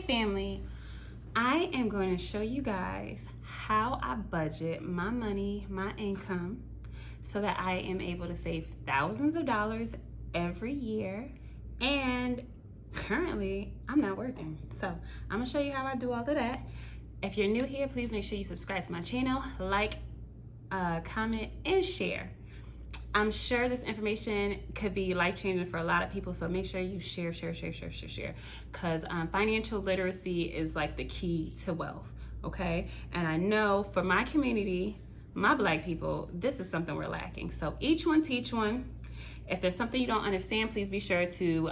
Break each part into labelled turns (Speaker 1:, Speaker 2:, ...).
Speaker 1: family, I am going to show you guys how I budget my money, my income, so that I am able to save thousands of dollars every year. And currently I'm not working, so I'm gonna show you how I do all of that. If you're new here, please make sure you subscribe to my channel, like, comment, and share. I'm sure this information could be life-changing for a lot of people, so make sure you share, because financial literacy is like the key to wealth, okay? And I know for my community, my Black people, this is something we're lacking. So each one teach one. If there's something you don't understand, please be sure to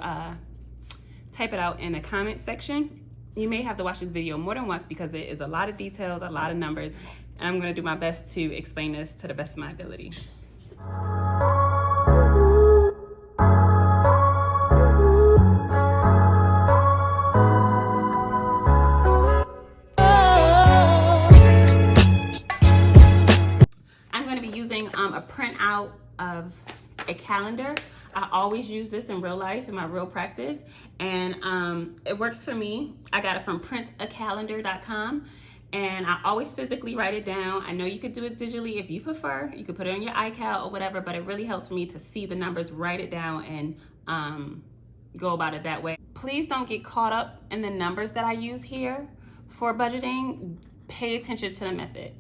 Speaker 1: type it out in the comment section. You may have to watch this video more than once because it is a lot of details, a lot of numbers, and I'm gonna do my best to explain this to the best of my ability. I'm going to be using a printout of a calendar. I always use this in real life, in my real practice, and it works for me. I got it from printacalendar.com, and I always physically write it down. I know you could do it digitally if you prefer. You could put it on your iCal or whatever, but it really helps for me to see the numbers, write it down, and go about it that way. Please don't get caught up in the numbers that I use here for budgeting. Pay attention to the method.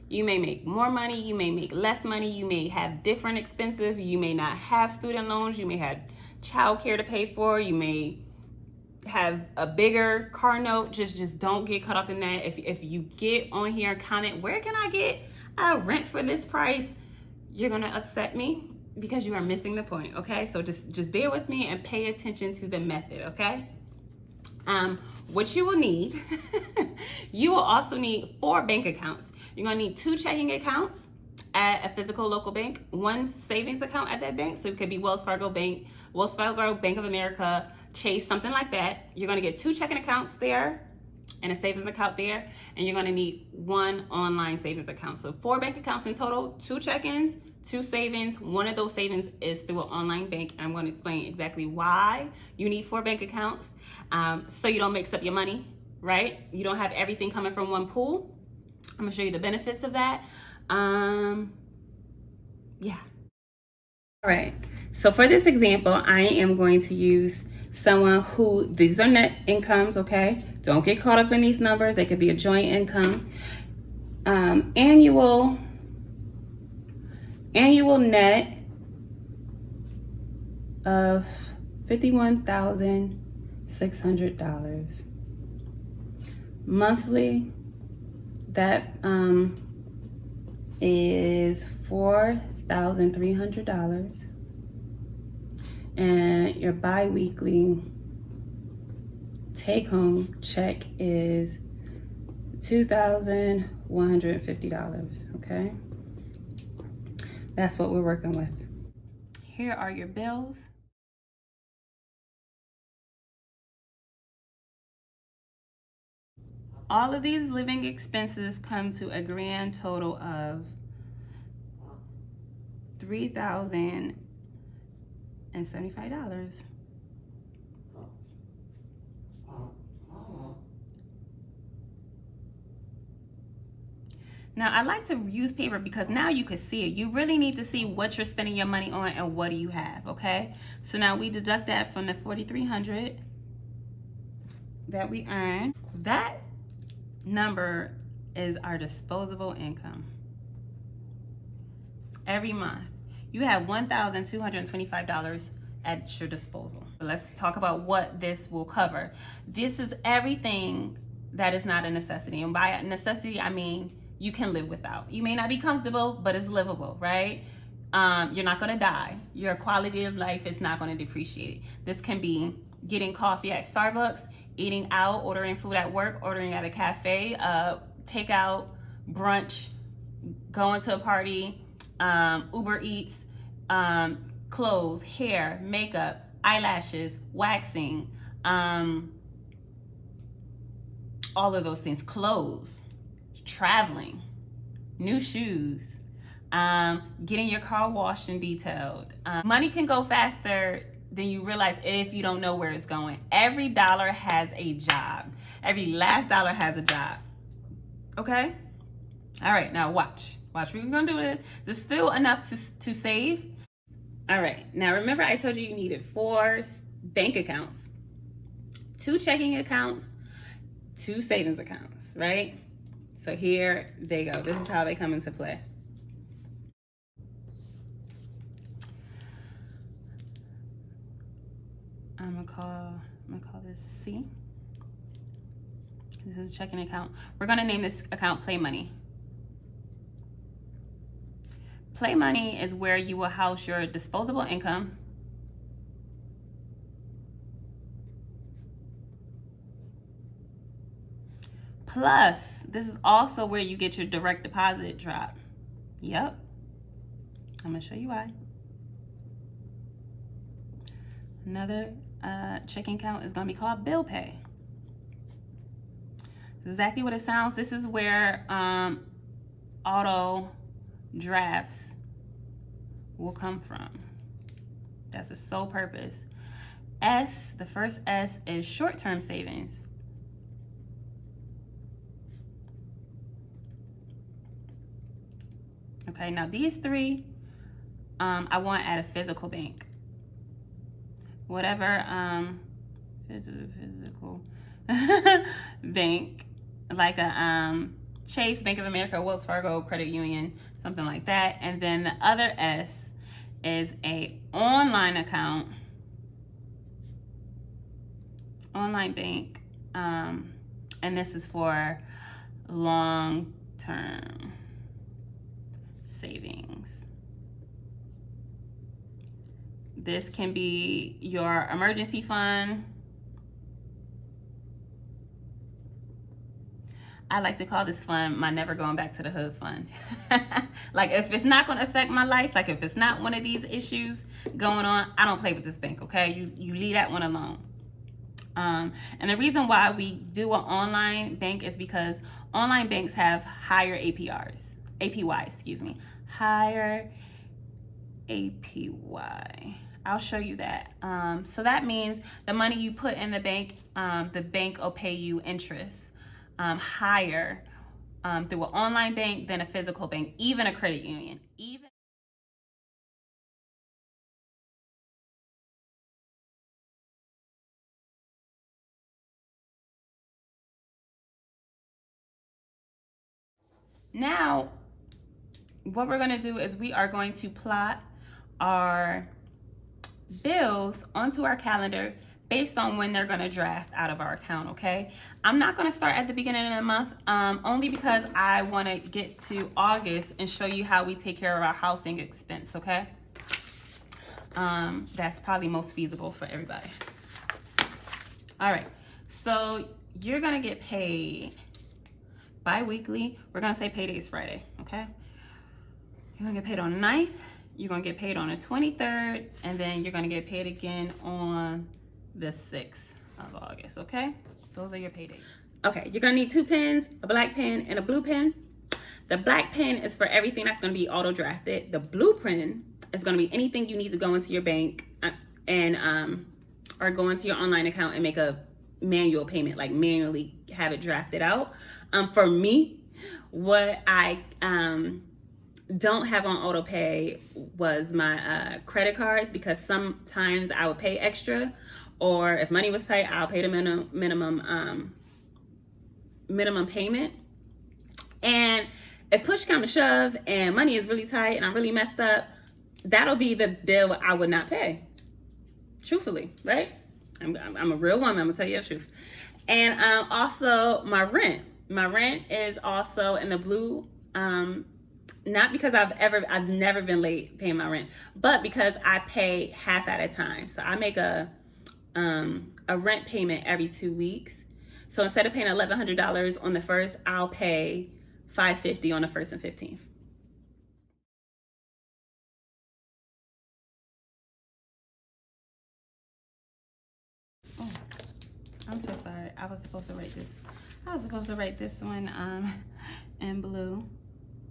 Speaker 1: You may make more money, you may make less money, you may have different expenses, you may not have student loans, you may have childcare to pay for, you may have a bigger car note. Just don't get caught up in that. If you get on here and comment, where can I get a rent for this price? You're gonna upset me because you are missing the point, okay? So just bear with me and pay attention to the method, okay? What you will need, you will also need 4 bank accounts. You're gonna need 2 checking accounts at a physical local bank, 1 savings account at that bank. So it could be Wells Fargo Bank, Wells Fargo, Bank of America, Chase, something like that. You're gonna get 2 checking accounts there and a savings account there, and you're gonna need 1 online savings account. So 4 bank accounts in total, 2 check-ins, 2 savings. 1 of those savings is through an online bank, and I'm going to explain exactly why you need 4 bank accounts, so you don't mix up your money, right? You don't have everything coming from one pool. I'm gonna show you the benefits of that. Yeah. All right, so for this example, I am going to use someone who, these are net incomes, okay? Don't get caught up in these numbers. They could be a joint income. Annual net of $51,600. Monthly, that is $4,300. And your bi-weekly take-home check is $2,150, okay? That's what we're working with. Here are your bills. All of these living expenses come to a grand total of $3,075. Now, I like to use paper because now you can see it. You really need to see what you're spending your money on and what do you have, okay? So now we deduct that from the $4,300 that we earn. That number is our disposable income. Every month, you have $1,225 at your disposal. Let's talk about what this will cover. This is everything that is not a necessity. And by necessity, I mean you can live without. You may not be comfortable, but it's livable, right? You're not gonna die. Your quality of life is not gonna depreciate. This can be getting coffee at Starbucks, eating out, ordering food at work, ordering at a cafe, takeout, brunch, going to a party, Uber Eats, clothes, hair, makeup, eyelashes, waxing, all of those things, clothes, traveling, new shoes, getting your car washed and detailed. Money can go faster than you realize if you don't know where it's going. Every dollar has a job. Every last dollar has a job. Okay? All right, now watch. Watch, we're gonna do this. There's still enough to save. All right, now remember I told you needed 4 bank accounts, 2 checking accounts, 2 savings accounts, right? So here they go. This is how they come into play. I'm gonna call this C. This is a checking account. We're gonna name this account Play Money. Play Money is where you will house your disposable income, plus this is also where you get your direct deposit drop. Yep, I'm gonna show you why. Another checking account is gonna be called Bill Pay. Exactly what it sounds. This is where auto drafts will come from. That's the sole purpose. S, the first S is short-term savings. Okay, now these 3 I want at a physical bank. Whatever physical bank, like a Chase, Bank of America, Wells Fargo, Credit Union, something like that. And then the other S is a online account, online bank, and this is for long-term savings. This can be your emergency fund. I like to call this fund my never going back to the hood fund. Like if it's not going to affect my life, like if it's not one of these issues going on, I don't play with this bank, okay? You leave that one alone. And the reason why we do an online bank is because online banks have higher APY, excuse me, higher APY. I'll show you that. So that means the money you put in the bank will pay you interest higher through an online bank than a physical bank, even a credit union. Now, what we're gonna do is we are going to plot our bills onto our calendar based on when they're gonna draft out of our account, okay? I'm not gonna start at the beginning of the month, only because I wanna get to August and show you how we take care of our housing expense, okay? That's probably most feasible for everybody. All right, so you're gonna get paid bi-weekly. We're gonna say payday is Friday, okay? You're gonna get paid on the 9th, you're gonna get paid on the 23rd, and then you're gonna get paid again on the 6th of August, okay? Those are your paydays. Okay, you're gonna need 2 pens, a black pen and a blue pen. The black pen is for everything that's gonna be auto drafted. The blue pen is gonna be anything you need to go into your bank and or go into your online account and make a manual payment, like manually have it drafted out. For me, what I don't have on auto pay was my credit cards, because sometimes I would pay extra, or if money was tight, I'll pay the minimum payment. And if push come to shove and money is really tight and I'm really messed up, that'll be the bill I would not pay. Truthfully, right? I'm a real woman. I'm gonna tell you the truth. And also my rent. My rent is also in the blue. Not because I've never been late paying my rent, but because I pay half at a time. So I make a rent payment every 2 weeks. So instead of paying $1,100 on the 1st, I'll pay $550 on the 1st and 15th. Oh, I'm so sorry. I was supposed to write this one in blue.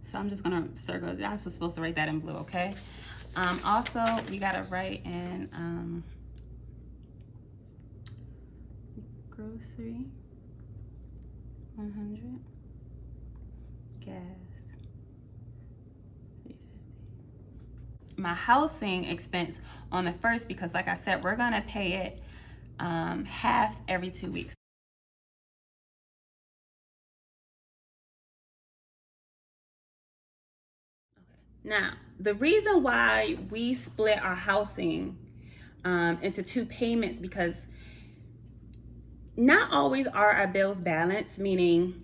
Speaker 1: So I'm just gonna circle. I was supposed to write that in blue, okay? Also, we gotta write in grocery, 100, gas, 350. My housing expense on the first, because like I said, we're gonna pay it half every 2 weeks. Now, the reason why we split our housing into 2 payments, because not always are our bills balanced, meaning,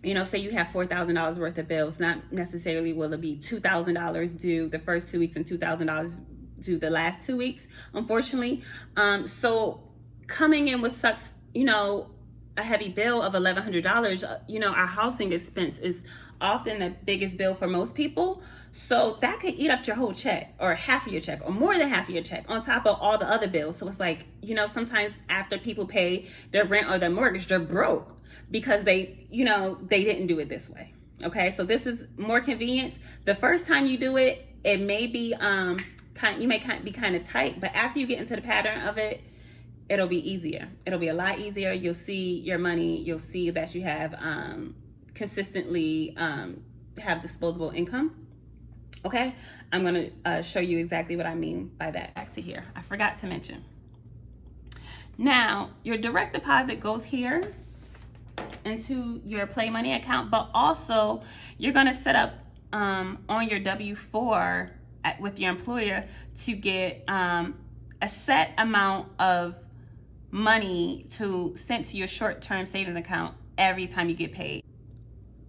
Speaker 1: you know, say you have $4,000 worth of bills, not necessarily will it be $2,000 due the first 2 weeks and $2,000 due the last 2 weeks, unfortunately. So coming in with such, you know, a heavy bill of $1,100, you know, our housing expense is often the biggest bill for most people. So that could eat up your whole check, or half of your check, or more than half of your check, on top of all the other bills. So it's like, you know, sometimes after people pay their rent or their mortgage, they're broke because they, you know, they didn't do it this way. Okay, so this is more convenience. The first time you do it, it may be you may be kind of tight, but after you get into the pattern of it, it'll be easier. It'll be a lot easier. You'll see your money. You'll see that you have consistently have disposable income. Okay, I'm gonna show you exactly what I mean by that. Back to here, I forgot to mention. Now, your direct deposit goes here into your Play Money account, but also you're gonna set up on your W-4 with your employer to get a set amount of money sent to your short-term savings account every time you get paid.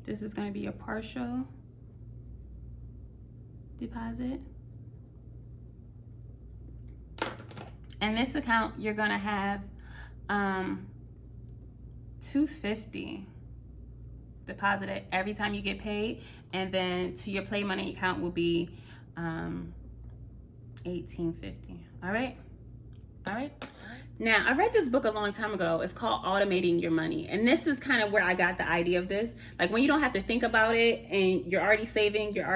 Speaker 1: This is going to be your partial deposit. And this account, you're going to have $250 deposited every time you get paid, and then to your Play Money account will be $18.50. All right. Now, I read this book a long time ago. It's called Automating Your Money. And this is kind of where I got the idea of this. Like, when you don't have to think about it and you're already saving, your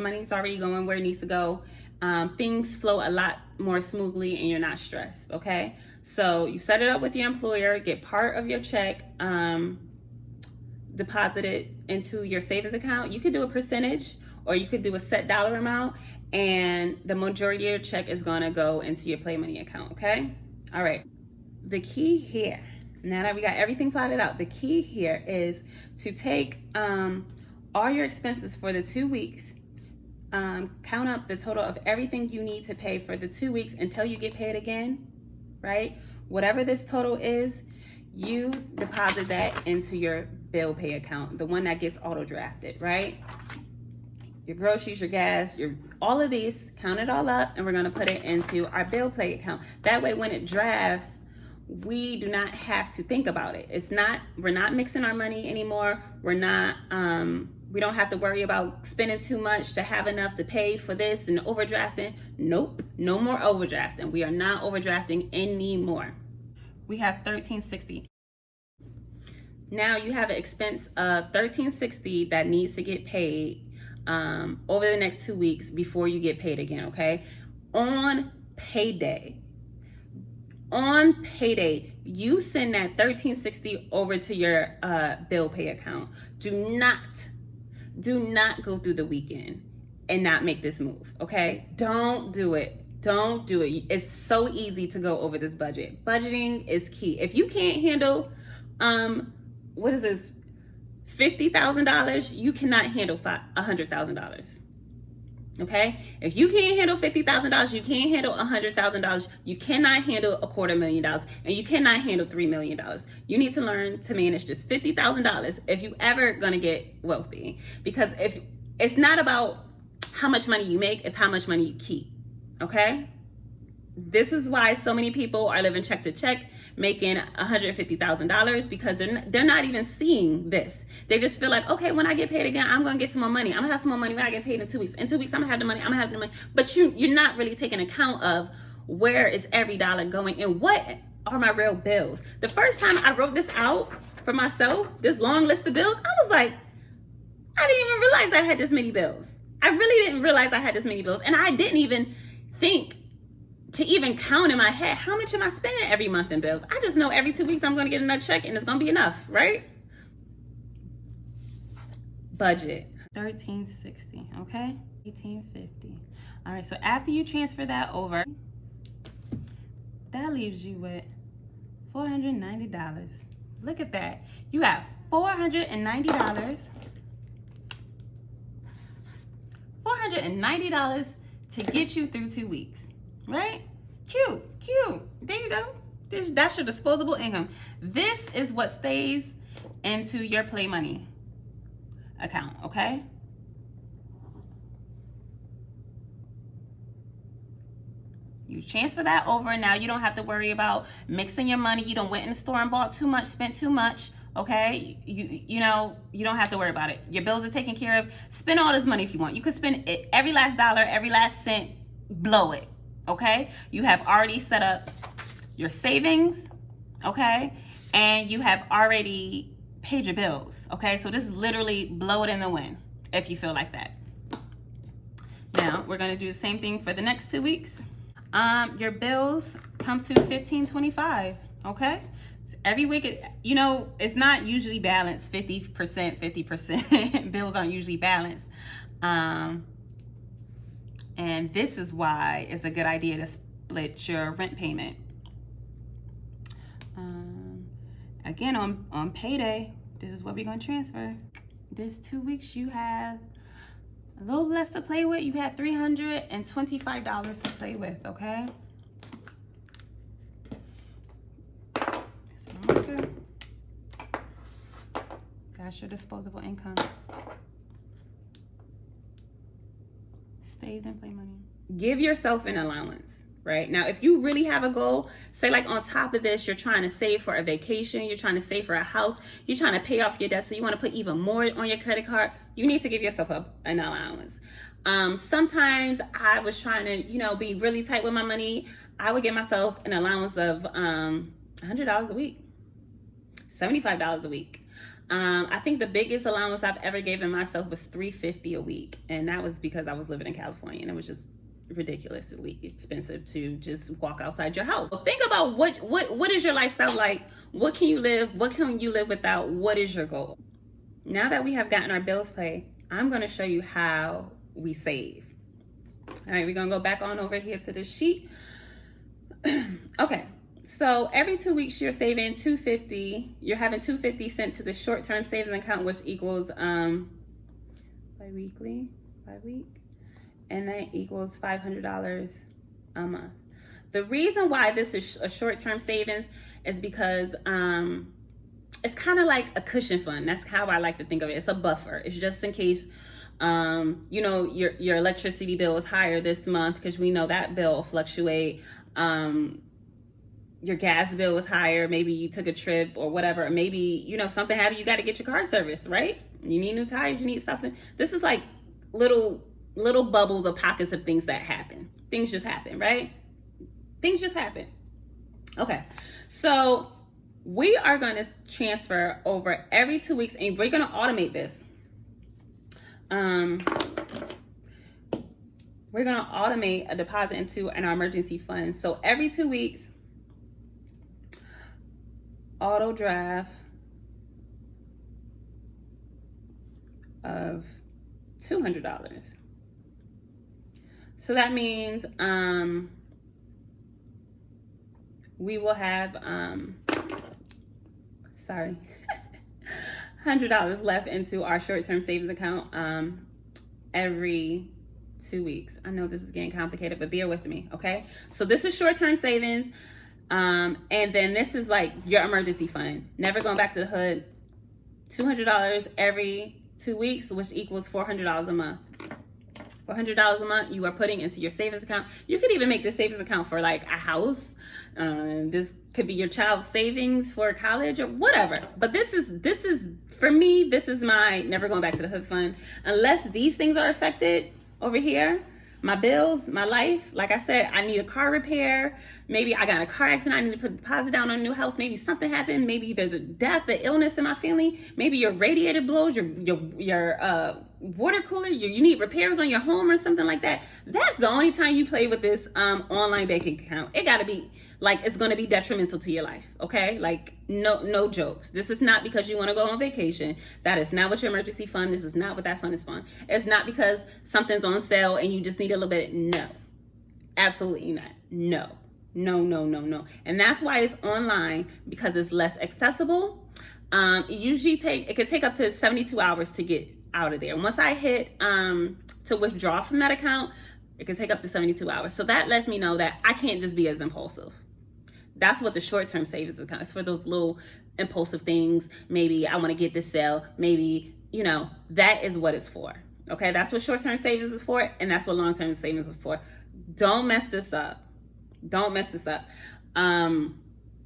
Speaker 1: money's already going where it needs to go, things flow a lot more smoothly and you're not stressed, okay? So you set it up with your employer, get part of your check deposited into your savings account. You could do a percentage, or you could do a set dollar amount, and the majority of your check is gonna go into your Play Money account, okay? All right, the key here, now that we got everything plotted out, the key here is to take all your expenses for the 2 weeks, count up the total of everything you need to pay for the 2 weeks until you get paid again, right? Whatever this total is, you deposit that into your bill pay account, the one that gets auto drafted, right? Your groceries, your gas, all of these, count it all up, and we're gonna put it into our bill pay account. That way, when it drafts, we do not have to think about it. We're not mixing our money anymore. We don't have to worry about spending too much to have enough to pay for this and overdrafting. Nope, no more overdrafting. We are not overdrafting anymore. We have $13.60. Now you have an expense of $13.60 that needs to get paid over the next 2 weeks before you get paid again, okay? On payday, you send that $13.60 over to your bill pay account. Do not go through the weekend and not make this move, okay? Don't do it. It's so easy to go over this budget. Budgeting is key. If you can't handle, what is this? $50,000, you cannot handle $100,000. Okay? If you can't handle $50,000, you can't handle $100,000, you cannot handle $250,000, and you cannot handle $3 million. You need to learn to manage just $50,000 if you ever gonna get wealthy. Because if it's not about how much money you make, it's how much money you keep. Okay? This is why so many people are living check to check, making $150,000, because they're not even seeing this. They just feel like, okay, when I get paid again, I'm gonna get some more money. I'm gonna have some more money when I get paid in 2 weeks. In 2 weeks, I'm gonna have the money. But you're not really taking account of where is every dollar going and what are my real bills. The first time I wrote this out for myself, this long list of bills, I was like, I didn't even realize I had this many bills. I really didn't realize I had this many bills, and I didn't even think to even count in my head, how much am I spending every month in bills? I just know every 2 weeks I'm going to get another check and it's going to be enough, right? Budget. $1,360, okay? $1,850. All right, so after you transfer that over, that leaves you with $490. Look at that. You got $490. $490 to get you through 2 weeks, right? Cute. There you go. That's your disposable income. This is what stays into your Play Money account, okay? You transfer that over. Now you don't have to worry about mixing your money. You don't went in the store and bought too much, spent too much. Okay, you know, you don't have to worry about it. Your bills are taken care of. Spend all this money if you want. You could spend it, every last dollar, every last cent, blow it. Okay, you have already set up your savings. Okay, and you have already paid your bills. Okay, so this is literally blow it in the wind if you feel like that. Now we're gonna do the same thing for the next 2 weeks. Your bills come to $1,525. Okay, so every week, you know, it's not usually balanced 50%, 50%. Bills aren't usually balanced, and this is why it's a good idea to split your rent payment. Again, on payday, this is what we're gonna transfer. This 2 weeks you have a little less to play with. You have $325 to play with, okay? So marker. That's your disposable income. Stays in Play Money. Give yourself an allowance, right? Now, if you really have a goal, say like on top of this, you're trying to save for a vacation, you're trying to save for a house, you're trying to pay off your debt, so you want to put even more on your credit card, you need to give yourself an allowance. Sometimes I was trying to, you know, be really tight with my money. I would give myself an allowance of $100 a week, $75 a week. I think the biggest allowance I've ever given myself was $350 a week, and that was because I was living in California and it was just ridiculously expensive to just walk outside your house. So think about what is your lifestyle like? What can you live? What can you live without? What is your goal? Now that we have gotten our bills paid, I'm going to show you how we save. All right, we're going to go back on over here to this sheet. Okay, so every 2 weeks you're saving $250. You're having $250 sent to the short-term savings account, which equals by week, and that equals $500 a month. The reason why this is a short-term savings is because it's kind of like a cushion fund. That's how I like to think of it. It's a buffer. It's just in case, you know, your electricity bill is higher this month, because we know that bill will fluctuate. Your gas bill is higher. Maybe you took a trip or whatever. Maybe, you know, something happened. You got to get your car serviced, right? You need new tires. You need something. This is like little bubbles or pockets of things that happen. Things just happen, right? Things just happen. Okay, so we are going to transfer over every 2 weeks, and we're going to automate this. We're going to automate a deposit into an emergency fund. So every 2 weeks, auto draft of $200. So that means we will have $100 left into our short-term savings account every 2 weeks. I know this is getting complicated, but bear with me, okay? So this is short-term savings, and then this is like your emergency fund. Never going back to the hood. $200 every 2 weeks, which equals $400 a month. $400 a month you are putting into your savings account. You could even make this savings account for like a house. This could be your child's savings for college or whatever. But this is for me, this is my never going back to the hood fund. Unless these things are affected over here, my bills, my life. Like I said, I need a car repair. Maybe I got a car accident. I need to put a deposit down on a new house. Maybe something happened. Maybe there's a death, an illness in my family. Maybe your radiator blows. Your water cooler, you need repairs on your home or something like that, that's the only time you play with this online banking account. It gotta be like, it's gonna be detrimental to your life, okay? Like, no jokes. This is not because you wanna go on vacation. That is not what your emergency fund, this is not what that fund is for. It's not because something's on sale and you just need a little bit, no. Absolutely not, no. No. And that's why it's online, because it's less accessible. It could take up to 72 hours to get out of there. Once I hit to withdraw from that account, it can take up to 72 hours. So that lets me know that I can't just be as impulsive. That's what the short-term savings account is for, those little impulsive things. Maybe I want to get this sale, maybe, that is what it's for. Okay, that's what short-term savings is for, and that's what long-term savings is for. Don't mess this up.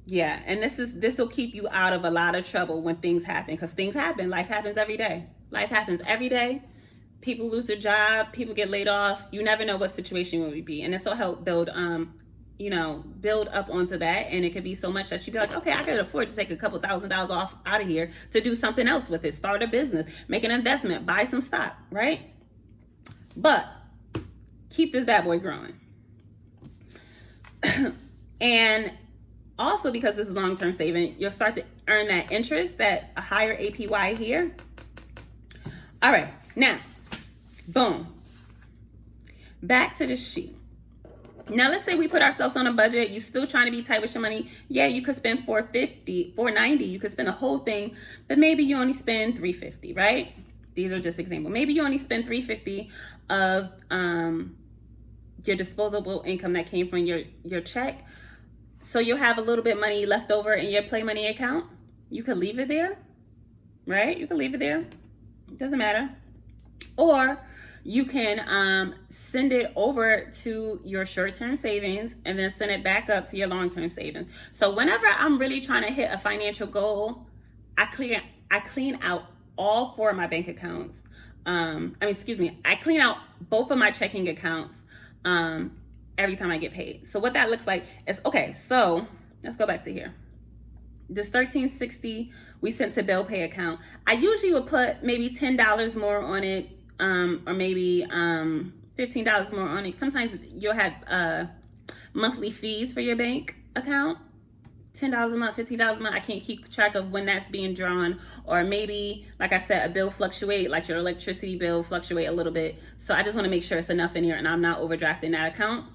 Speaker 1: Yeah, and this will keep you out of a lot of trouble when things happen, because things happen. Life happens every day. People lose their job, people get laid off. You never know what situation will be, and this will help build up onto that. And it could be so much that you'd be like, okay, I could afford to take a couple $1,000s off out of here to do something else with it, start a business, make an investment, buy some stock, right? But keep this bad boy growing. And also, because this is long-term saving, you'll start to earn that interest, that a higher APY here. All right, now, boom. Back to the sheet. Now, let's say we put ourselves on a budget. You're still trying to be tight with your money. Yeah, you could spend $450, $490. You could spend a whole thing, but maybe you only spend $350, right? These are just examples. Maybe you only spend $350 of your disposable income that came from your check. So you'll have a little bit of money left over in your Play Money account. You could leave it there, right? You can leave it there. It doesn't matter. Or you can send it over to your short-term savings and then send it back up to your long-term savings. So whenever I'm really trying to hit a financial goal, I clean out all 4 of my bank accounts. I clean out both of my checking accounts every time I get paid. So what that looks like is, okay, so let's go back to here. This $1360 we sent to bill pay account. I usually would put maybe $10 more on it, or maybe $15 more on it. Sometimes you'll have monthly fees for your bank account. $10 a month, $15 a month. I can't keep track of when that's being drawn. Or maybe, like I said, a bill fluctuate, like your electricity bill fluctuate a little bit. So I just want to make sure it's enough in here and I'm not overdrafting that account.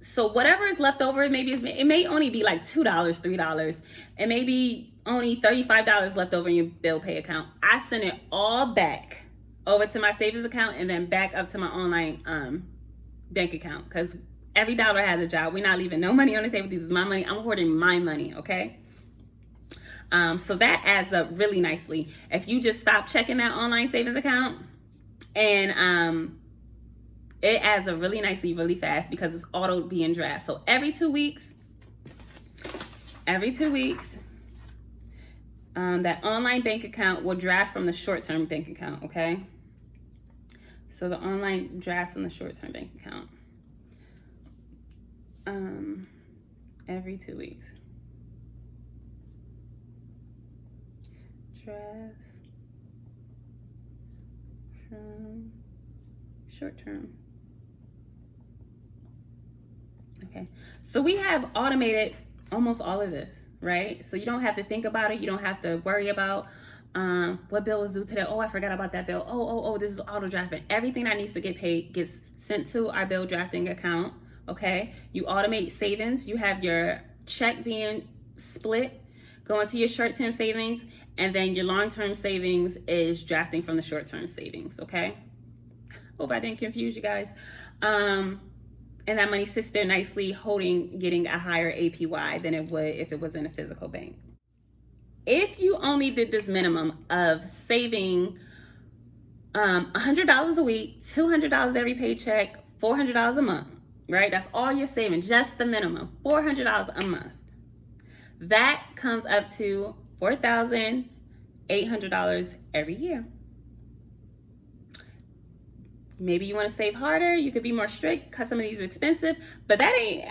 Speaker 1: So whatever is left over, maybe it may only be like $2, $3, and maybe only $35 left over in your bill pay account. I send it all back over to my savings account and then back up to my online bank account, because every dollar has a job. We're not leaving no money on the table. This is my money. I'm hoarding my money, okay? So that adds up really nicely. If you just stop checking that online savings account, and it adds up really nicely, really fast, because it's auto being draft. So every 2 weeks, that online bank account will draft from the short-term bank account, okay? So the online drafts from the short-term bank account. Every 2 weeks. Drafts from short-term. Okay, so we have automated almost all of this, right? So you don't have to think about it. You don't have to worry about what bill is due today. Oh, I forgot about that bill. Oh, this is auto drafting. Everything that needs to get paid gets sent to our bill drafting account. Okay, you automate savings. You have your check being split, going to your short-term savings, and then your long-term savings is drafting from the short-term savings. Okay, hope I didn't confuse you guys. And that money sits there nicely, getting a higher APY than it would if it was in a physical bank. If you only did this minimum of saving $100 a week, $200 every paycheck, $400 a month, right? That's all you're saving, just the minimum, $400 a month. That comes up to $4,800 every year. Maybe you want to save harder. You could be more strict because some of these are expensive, but that ain't,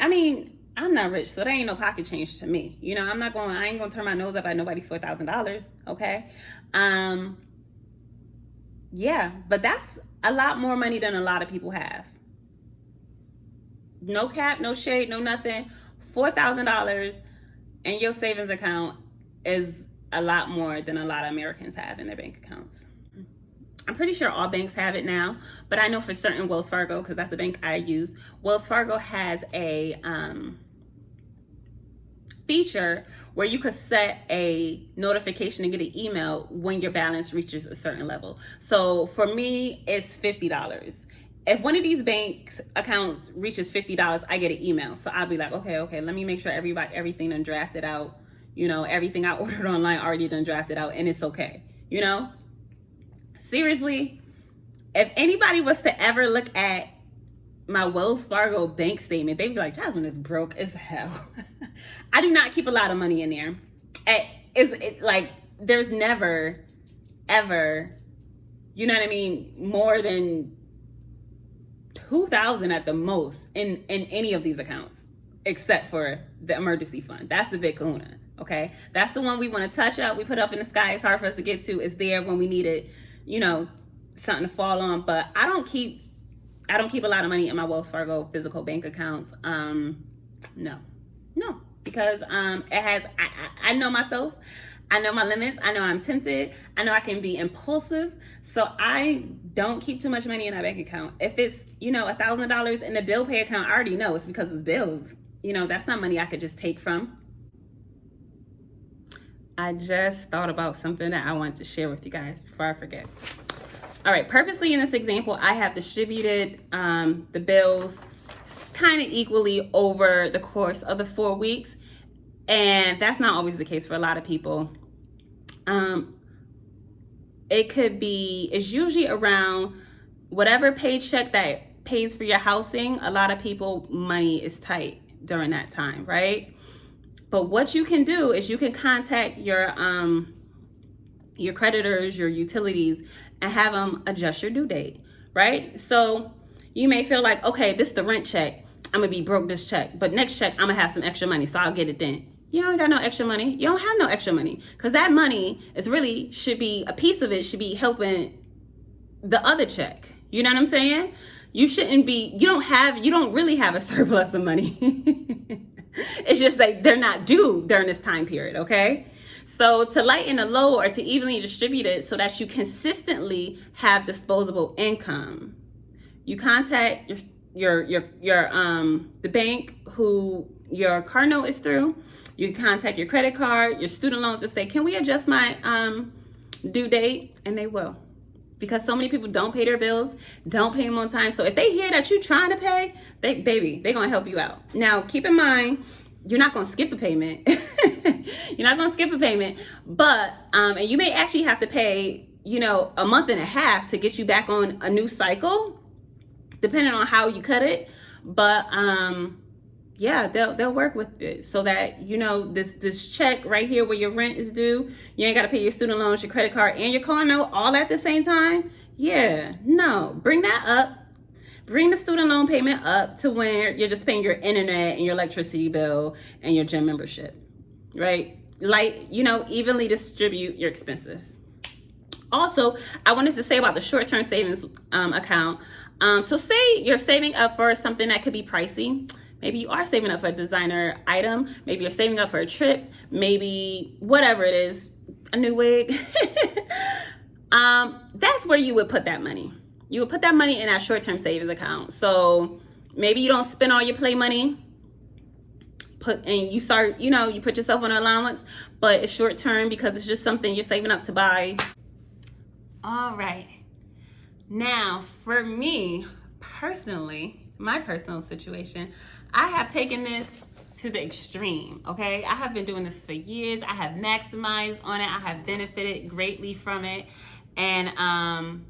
Speaker 1: I I'm not rich, so there ain't no pocket change to me. You know, I ain't gonna turn my nose up at nobody for $1,000, okay? Yeah, but that's a lot more money than a lot of people have. No cap, no shade, no nothing. $4,000 in your savings account is a lot more than a lot of Americans have in their bank accounts. I'm pretty sure all banks have it now, but I know for certain Wells Fargo, because that's the bank I use, Wells Fargo has a feature where you could set a notification and get an email when your balance reaches a certain level. So for me, it's $50. If one of these bank accounts reaches $50, I get an email. So I'll be like, okay, let me make sure everything done drafted out. You know, everything I ordered online already done drafted out, and it's okay. You know, seriously, if anybody was to ever look at my Wells Fargo bank statement, they'd be like, Jasmine is broke as hell. I do not keep a lot of money in there. Like, there's never, ever, you know what I mean, more than $2,000 at the most in any of these accounts, except for the emergency fund. That's the big kahuna, okay? That's the one we want to touch up. We put up in the sky. It's hard for us to get to. It's there when we need it, you know, something to fall on. But I don't keep a lot of money in my Wells Fargo physical bank accounts. No, because it has, I know myself. I know my limits. I know I'm tempted. I know I can be impulsive. So I don't keep too much money in that bank account. If it's, you know, $1,000 in the bill pay account, I already know it's because it's bills. You know, that's not money I could just take from. I just thought about something that I wanted to share with you guys before I forget. All right, purposely in this example, I have distributed the bills kind of equally over the course of the 4 weeks. And that's not always the case for a lot of people. It's usually around whatever paycheck that pays for your housing. A lot of people, money is tight during that time, right? But what you can do is you can contact your creditors, your utilities, and have them adjust your due date, right? So you may feel like, okay, this is the rent check. I'm gonna be broke this check, but next check, I'm gonna have some extra money, so I'll get it then. You don't got no extra money. You don't have no extra money, because that money should be a piece of it should be helping the other check. You know what I'm saying? You don't really have a surplus of money. It's just like they're not due during this time period, okay? So to lighten the load or to evenly distribute it so that you consistently have disposable income, you contact the bank who your car note is through. You contact your credit card, your student loans, to say, can we adjust my due date? And they will. Because so many people don't pay their bills, don't pay them on time. So if they hear that you're trying to pay, they're going to help you out. Now, keep in mind, you're not going to skip a payment. You're not going to skip a payment. But, and you may actually have to pay, you know, a month and a half to get you back on a new cycle, depending on how you cut it. But, yeah, they'll work with it so that, you know, this check right here where your rent is due, you ain't got to pay your student loans, your credit card, and your car note all at the same time. Yeah, no, bring that up. Bring the student loan payment up to where you're just paying your internet and your electricity bill and your gym membership, right? Like, you know, evenly distribute your expenses. Also, I wanted to say about the short-term savings account. So say you're saving up for something that could be pricey. Maybe you are saving up for a designer item. Maybe you're saving up for a trip. Maybe whatever it is, a new wig. That's where you would put that money. You would put that money in that short-term savings account. So maybe you don't spend all your play money. You put yourself on an allowance, but it's short-term because it's just something you're saving up to buy. All right. Now, for me personally, my personal situation, I have taken this to the extreme, okay? I have been doing this for years. I have maximized on it. I have benefited greatly from it. And I'm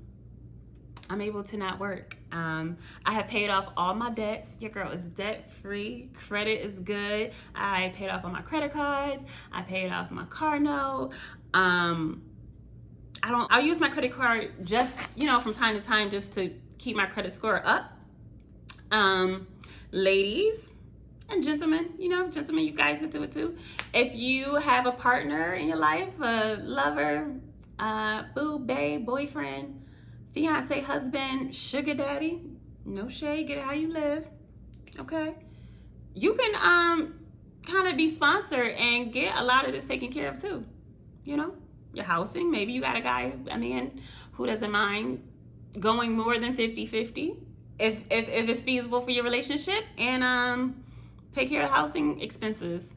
Speaker 1: able to not work. I have paid off all my debts. Your girl is debt-free. Credit is good. I paid off all my credit cards. I paid off my car note. I'll use my credit card just, you know, from time to time just to keep my credit score up. Ladies, And gentlemen, gentlemen, you guys could do it too. If you have a partner in your life, a lover, boo, babe, boyfriend, fiance, husband, sugar daddy, no shade, get it how you live, okay? You can kind of be sponsored and get a lot of this taken care of too. Your housing, maybe you got a guy, a man who doesn't mind going more than 50-50 if it's feasible for your relationship, and take care of housing expenses.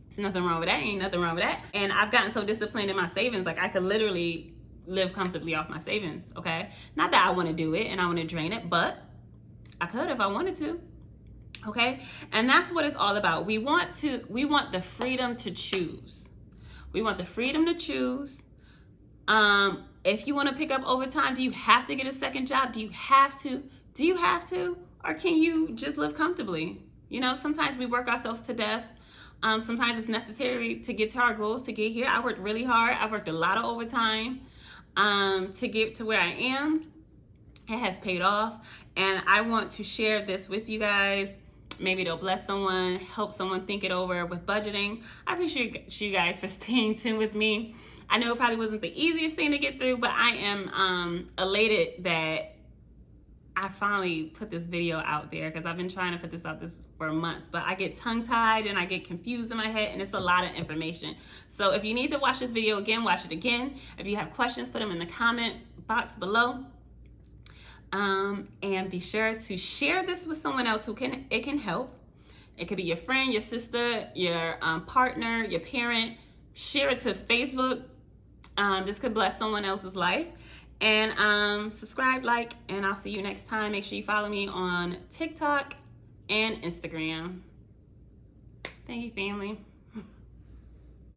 Speaker 1: There's nothing wrong with that. Ain't nothing wrong with that. And I've gotten so disciplined in my savings, like I could literally live comfortably off my savings, okay? Not that I want to do it and I want to drain it, but I could if I wanted to, okay? And that's what it's all about. We want the freedom to choose. We want the freedom to choose. If you want to pick up overtime, do you have to get a second job? Do you have to? Or can you just live comfortably? Sometimes we work ourselves to death. Sometimes it's necessary to get to our goals, to get here. I worked really hard. I worked a lot of overtime to get to where I am. It has paid off. And I want to share this with you guys. Maybe it'll bless someone, help someone think it over with budgeting. I appreciate you guys for staying tuned with me. I know it probably wasn't the easiest thing to get through, but I am elated that I finally put this video out there, because I've been trying to put this out for months, but I get tongue-tied and I get confused in my head, and it's a lot of information. So if you need to watch this video again, watch it again. If you have questions, put them in the comment box below. And be sure to share this with someone else who it can help. It could be your friend, your sister, your partner, your parent. Share it to Facebook. This could bless someone else's life. And subscribe, like, and I'll see you next time. Make sure you follow me on TikTok and Instagram. Thank you, family.